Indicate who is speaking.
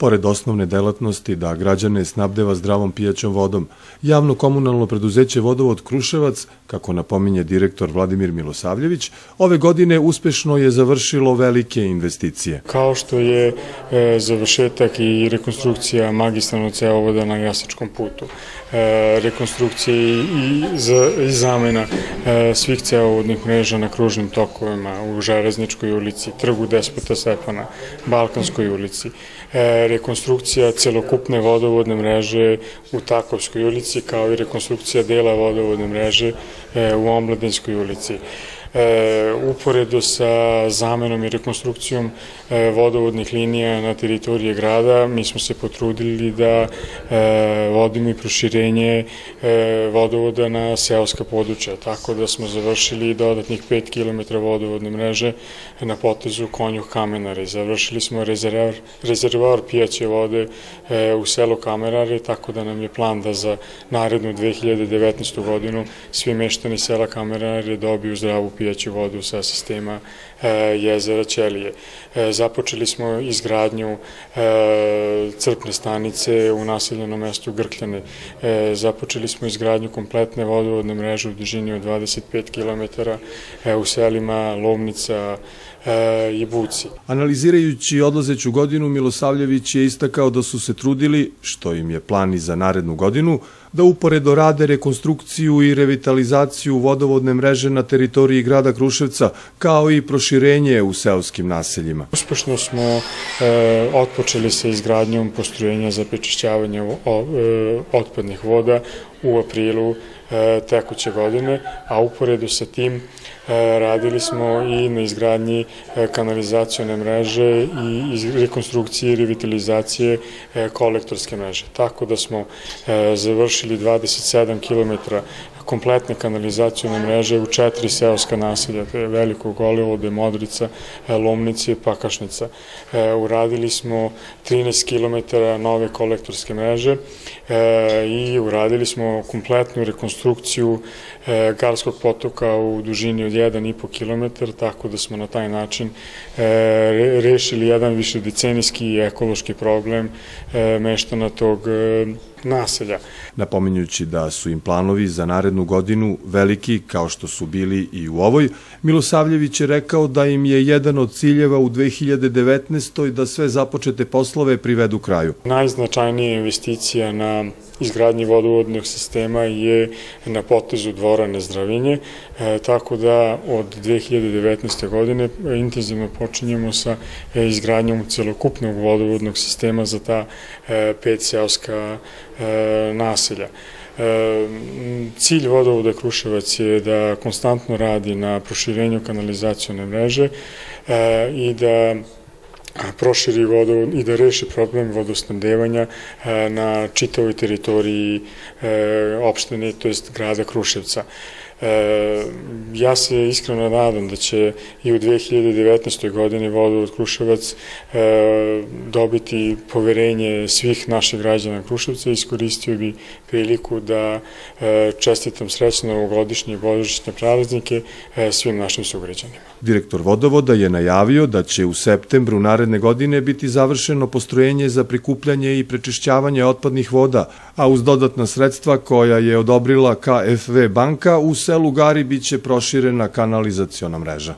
Speaker 1: Pored osnovne delatnosti da građane snabdeva zdravom pijaćom vodom, javno komunalno preduzeće Vodovod Kruševac, kako napominje direktor Vladimir Milosavljević, ove godine uspešno je završilo velike investicije.
Speaker 2: Kao što je završetak i rekonstrukcija magistralnog cevovoda na Jasačkom putu, rekonstrukcija i zamena svih cevovodnih mreža na kružnim tokovima u Železničkoj ulici, Trgu Despota Stefana, Balkanskoj ulici, rekonstrukcija celokupne vodovodne mreže u Takovskoj ulici, kao i rekonstrukcija dela vodovodne mreže u Omladinskoj ulici. Uporedo sa zamenom i rekonstrukcijom vodovodnih linija na teritoriji grada, mi smo se potrudili da vodimo i proširenje vodovoda na seoska područja, tako da smo završili dodatnih 5 km vodovodne mreže na potezu Konjuh Kamenari. Završili smo rezervoar pijaće vode u selu Kamerare, tako da nam je plan da za narednu 2019. godinu svi meštani sela Kamerare dobiju zdravu pijaću vodu sa sistema jezera Ćelije. Započeli smo izgradnju crpne stanice u naseljenom mestu Grkljane. Započeli smo izgradnju kompletne vodovodne mreže u dužini od 25 km u selima Lomnica i Buci.
Speaker 1: Analizirajući odlazeću godinu, Milosavljević je istakao da su se trudili, što im je plan i za narednu godinu, da uporedo rade rekonstrukciju i revitalizaciju vodovodne mreže na teritoriji grada Kruševca, kao i proširenje u seoskim naseljima.
Speaker 2: Uspešno smo otpočeli sa izgradnjom postrojenja za prečišćavanje otpadnih voda u aprilu tekuće godine, a uporedo sa tim radili smo i na izgradnji kanalizacione mreže i rekonstrukcije i revitalizacije kolektorske mreže. Tako da smo završili 27 km kompletne kanalizacione mreže u 4 seoska naselja, to je Veliko Golevode, Modrica, Lomnica i Pakašnica. Uradili smo 13 km nove kolektorske mreže i uradili smo kompletnu rekonstrukciju Garskog potoka u dužini od 1,5 km, tako da smo na taj način rešili jedan višedecenijski ekološki problem meštana tog naselja.
Speaker 1: Napominjući da su im planovi za narednu godinu veliki, kao što su bili i u ovoj, Milosavljević je rekao da im je jedan od ciljeva u 2019. da sve započete poslove privedu kraju.
Speaker 2: Najznačajnija investicija na izgradnji vodovodnog sistema je na potezu dvora Nezdravinje, tako da od 2019. godine intenzivno počinjemo sa izgradnjom celokupnog vodovodnog sistema za ta 5 seoska naselja. Cilj Vodovoda Kruševac je da konstantno radi na proširenju kanalizacione mreže i da proširi vodovod i da reši problem vodosnabdevanja na čitavoj teritoriji opštine, to jest grada Kruševca. Ja se iskreno nadam da će i u 2019. godini Vodovod Kruševac dobiti poverenje svih naših građana Kruševca. Iskoristio bi priliku da čestitam srećne novogodišnje i božićne praznike svim našim sugrađanima.
Speaker 1: Direktor Vodovoda je najavio da će u septembru naredne godine biti završeno postrojenje za prikupljanje i prečišćavanje otpadnih voda, a uz dodatna sredstva koja je odobrila KfW banka u selu Gari biće proširena kanalizaciona mreža.